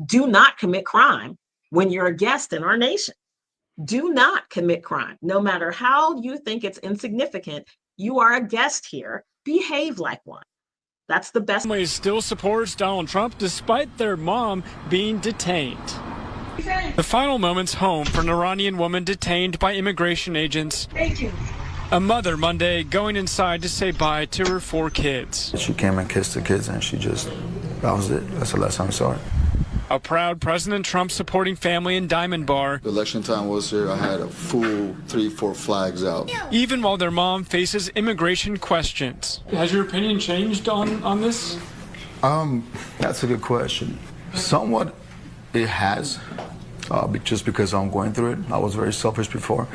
Do not commit crime when you're a guest in our nation. Do not commit crime. No matter how you think it's insignificant, you are a guest here. Behave like one. That's the best. Family still supports Donald Trump despite their mom being detained. The final moments home for an Iranian woman detained by immigration agents. Thank you. A mother Monday going inside to say bye to her 4 kids. She came and kissed the kids and that was it. That's the last time I saw her. A proud President Trump supporting family in Diamond Bar. Election time was here. I had a full 3-4 flags out. Even while their mom faces immigration questions. Has your opinion changed on this? That's a good question. Somewhat it has. Just because I'm going through it. I was very selfish before.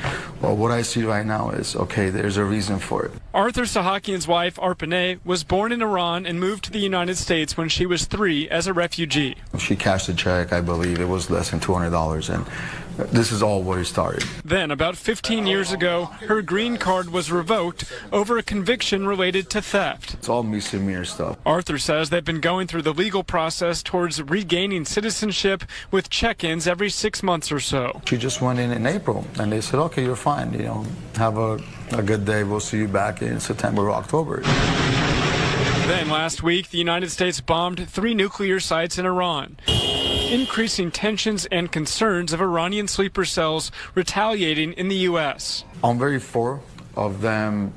Well, what I see right now is, okay, there's a reason for it. Arthur Sahakian's wife, Arpaneh, was born in Iran and moved to the United States when she was 3 as a refugee. She cashed a check, I believe. It was less than $200, and this is all where it started. Then, about 15 years ago, her green card was revoked over a conviction related to theft. It's all misdemeanor stuff. Arthur says they've been going through the legal process towards regaining citizenship with check-ins every 6 months or so. She just went in April, and they said, okay, you're fine. Have a good day. We'll see you back in September or October. Then last week, the United States bombed 3 nuclear sites in Iran, increasing tensions and concerns of Iranian sleeper cells retaliating in the U.S. I'm very for of them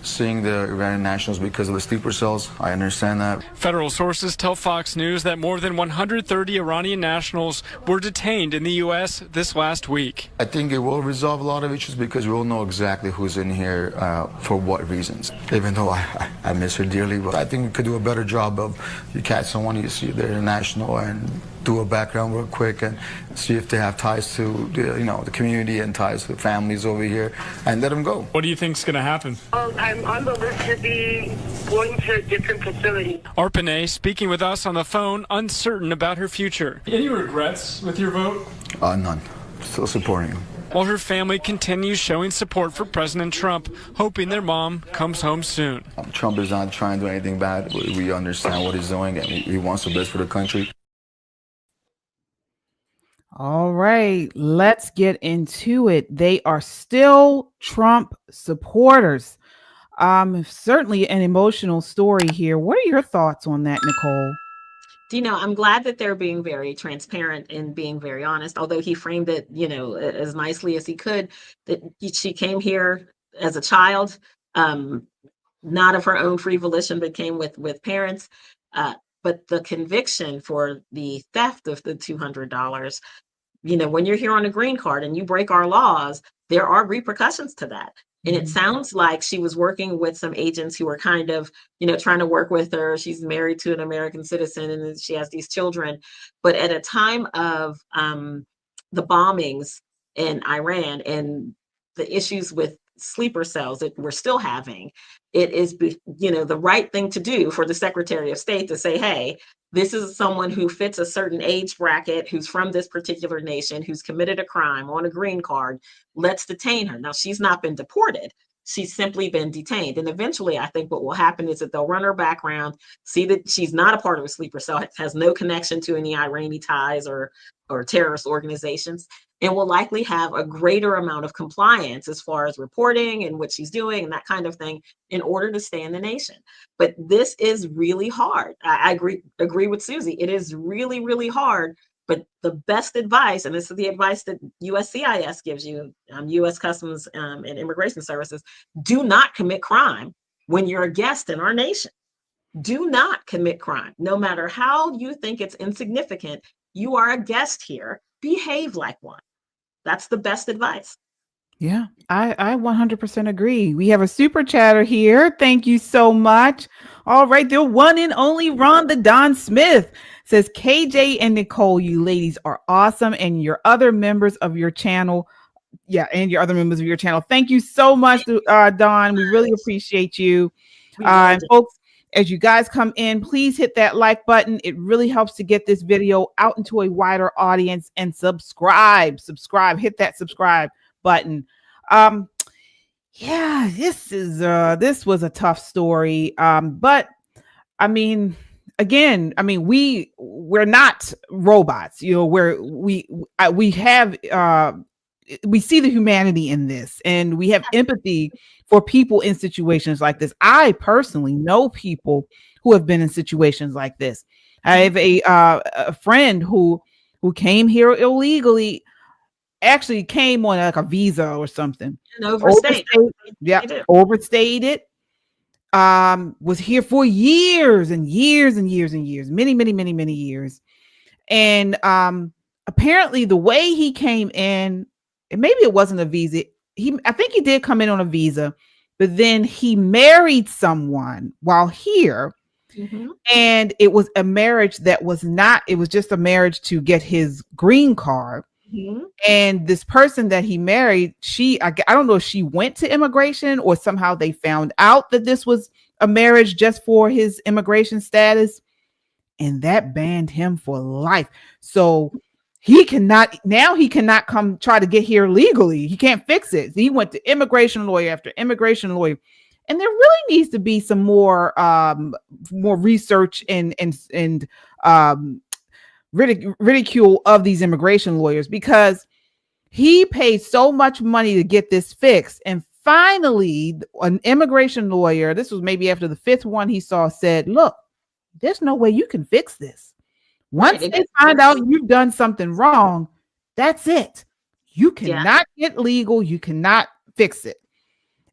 seeing the Iranian nationals because of the sleeper cells. I understand that. Federal sources tell Fox News that more than 130 Iranian nationals were detained in the U.S. this last week. I think it will resolve a lot of issues because we will know exactly who's in here for what reasons. Even though I miss her dearly, but I think we could do a better job of you catch someone, you see they're national, and do a background real quick and see if they have ties to the community and ties to families over here, and let them go. What do you think's going to happen? I'm on the list to be going to a different facility. Arpaneh speaking with us on the phone, uncertain about her future. Any regrets with your vote? None. Still supporting him. While her family continues showing support for President Trump, hoping their mom comes home soon. Trump is not trying to do anything bad. We understand what he's doing, and he wants the best for the country. All right, let's get into it. They are still Trump supporters. Certainly an emotional story here. What are your thoughts on that, Nicole? I'm glad that they're being very transparent and being very honest, although he framed it, as nicely as he could, that she came here as a child, not of her own free volition, but came with parents. But the conviction for the theft of the $200, when you're here on a green card and you break our laws, there are repercussions to that. And it sounds like she was working with some agents who were kind of, trying to work with her. She's married to an American citizen and she has these children. But at a time of the bombings in Iran and the issues with sleeper cells that we're still having, it is, the right thing to do for the Secretary of State to say, hey, this is someone who fits a certain age bracket, who's from this particular nation, who's committed a crime on a green card. Let's detain her. Now, she's not been deported. She's simply been detained. And eventually, I think what will happen is that they'll run her background, see that she's not a part of a sleeper cell, has no connection to any Iranian ties or terrorist organizations, and will likely have a greater amount of compliance as far as reporting and what she's doing and that kind of thing in order to stay in the nation. But this is really hard. I agree with Susie. It is really, really hard. But the best advice, and this is the advice that USCIS gives you, U.S. Customs and Immigration Services, do not commit crime when you're a guest in our nation. Do not commit crime. No matter how you think it's insignificant, you are a guest here. Behave like one. That's the best advice. Yeah, I 100% agree. We have a super chatter here. Thank you so much. All right, the one and only Rhonda Don Smith says, KJ and Nicole, you ladies are awesome, and your other members of your channel. Yeah, and your other members of your channel. Thank you so much, Don. We really appreciate you. And folks, as you guys come in, please hit that like button. It really helps to get this video out into a wider audience, and subscribe, hit that subscribe button. Yeah, this was a tough story. But I mean, again, I mean, we're not robots, you know, where we have we see the humanity in this, and we have empathy for people in situations like this. I personally know people who have been in situations like this. I have a friend who came here illegally, actually came on like a visa or something, And overstayed. overstayed it. Was here for years and years and years and years, many years. And apparently the way he came in, and maybe it wasn't a visa. I think he did come in on a visa, but then he married someone while here. Mm-hmm. And it was a marriage that was not, it was just a marriage to get his green card. Mm-hmm. And this person that he married, I don't know if she went to immigration or somehow they found out that this was a marriage just for his immigration status, and that banned him for life. So he cannot come try to get here legally. He can't fix it. He went to immigration lawyer after immigration lawyer. And there really needs to be some more research and ridicule of these immigration lawyers, because he paid so much money to get this fixed. And finally, an immigration lawyer, this was maybe after the fifth one he saw, said, look, there's no way you can fix this. Once they find out you've done something wrong, that's it. You cannot get legal. You cannot fix it.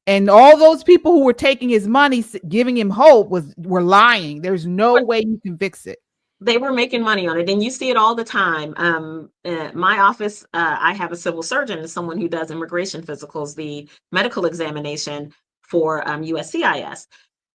And all those people who were taking his money, giving him hope, were lying. There's no way you can fix it. They were making money on it, and you see it all the time. My office, I have a civil surgeon as someone who does immigration physicals, the medical examination for USCIS.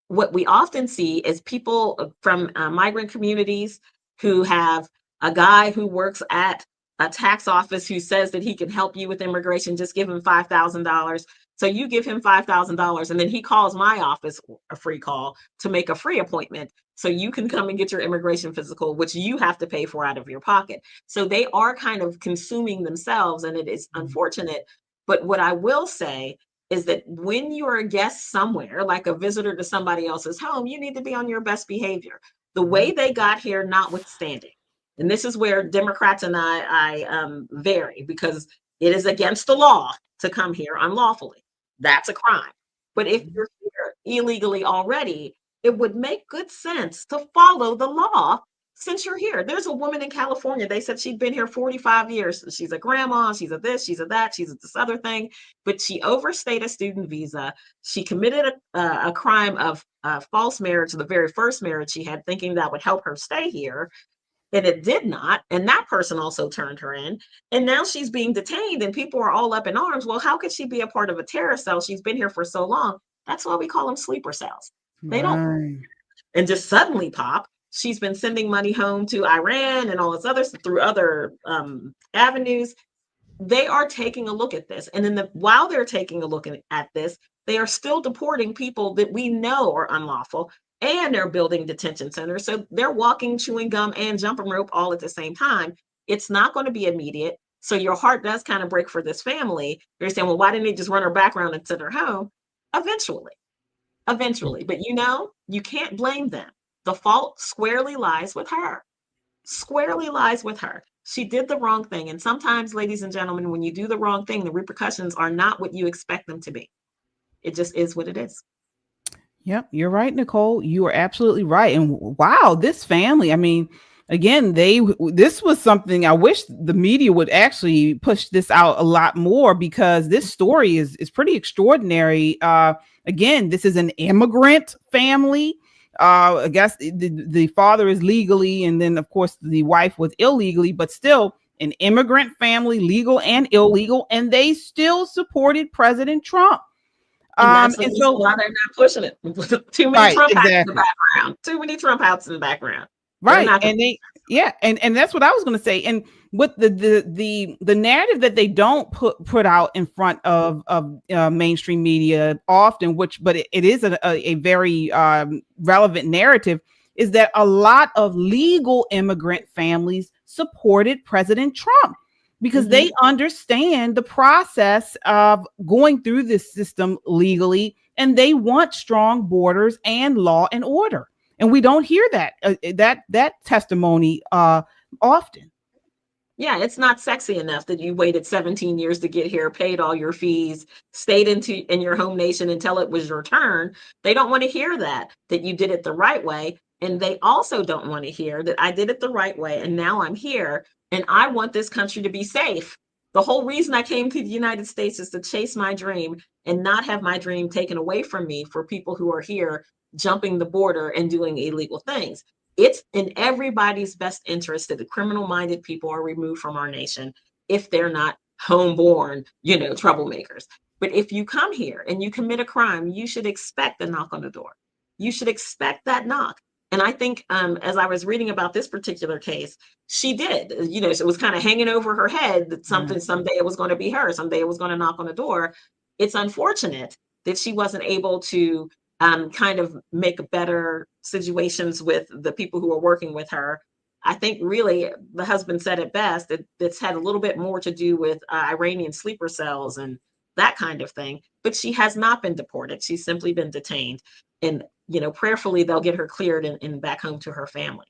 What we often see is people from migrant communities who have a guy who works at a tax office who says that he can help you with immigration. Just give him $5,000. So you give him $5,000, and then he calls my office, a free call, to make a free appointment so you can come and get your immigration physical, which you have to pay for out of your pocket. So they are kind of consuming themselves, and it is unfortunate. But what I will say is that when you're a guest somewhere, like a visitor to somebody else's home, you need to be on your best behavior. The way they got here, notwithstanding. And this is where Democrats and I vary, because it is against the law to come here unlawfully. That's a crime. But if you're here illegally already, it would make good sense to follow the law since you're here. There's a woman in California. They said she'd been here 45 years. She's a grandma. She's a this, she's a that, she's a this other thing. But she overstayed a student visa. She committed a crime of false marriage, the very first marriage she had, thinking that would help her stay here. And it did not. And that person also turned her in. And now she's being detained, and people are all up in arms. Well, how could she be a part of a terror cell? She's been here for so long. That's why we call them sleeper cells. They don't and just suddenly pop. She's been sending money home to Iran and all this other through other avenues. They are taking a look at this. And then while they're taking a look at this, they are still deporting people that we know are unlawful. And they're building detention centers. So they're walking, chewing gum, and jumping rope all at the same time. It's not going to be immediate. So your heart does kind of break for this family. You're saying, well, why didn't they just run her background and send her home? Eventually. But you can't blame them. The fault squarely lies with her. She did the wrong thing. And sometimes, ladies and gentlemen, when you do the wrong thing, the repercussions are not what you expect them to be. It just is what it is. Yep, you're right, Nicole. You are absolutely right. And wow, this family, I mean, again, this was something I wish the media would actually push this out a lot more, because this story is pretty extraordinary. Again, this is an immigrant family. I guess the father is legally, and then of course the wife was illegally, but still an immigrant family, legal and illegal, and they still supported President Trump. And so why they're not pushing it. Too many Trump hats in the background. Too many Trump hats in the background. Right. And that's what I was going to say. And with the narrative that they don't put out in front of mainstream media often, but it is a very relevant narrative, is that a lot of legal immigrant families supported President Trump, because they understand the process of going through this system legally, and they want strong borders and law and order. And we don't hear that testimony often. Yeah, it's not sexy enough that you waited 17 years to get here, paid all your fees, stayed in your home nation until it was your turn. They don't want to hear that you did it the right way. And they also don't want to hear that I did it the right way. And now I'm here and I want this country to be safe. The whole reason I came to the United States is to chase my dream and not have my dream taken away from me for people who are here jumping the border and doing illegal things. It's in everybody's best interest that the criminal-minded people are removed from our nation if they're not homeborn, troublemakers. But if you come here and you commit a crime, you should expect a knock on the door. You should expect that knock. And I think as I was reading about this particular case, she did, so it was kind of hanging over her head that someday it was going to be her, someday it was going to knock on the door. It's unfortunate that she wasn't able to kind of make better situations with the people who are working with her. I think really the husband said it best, that it's had a little bit more to do with Iranian sleeper cells and that kind of thing. But she has not been deported. She's simply been detained. And, prayerfully, they'll get her cleared and back home to her family.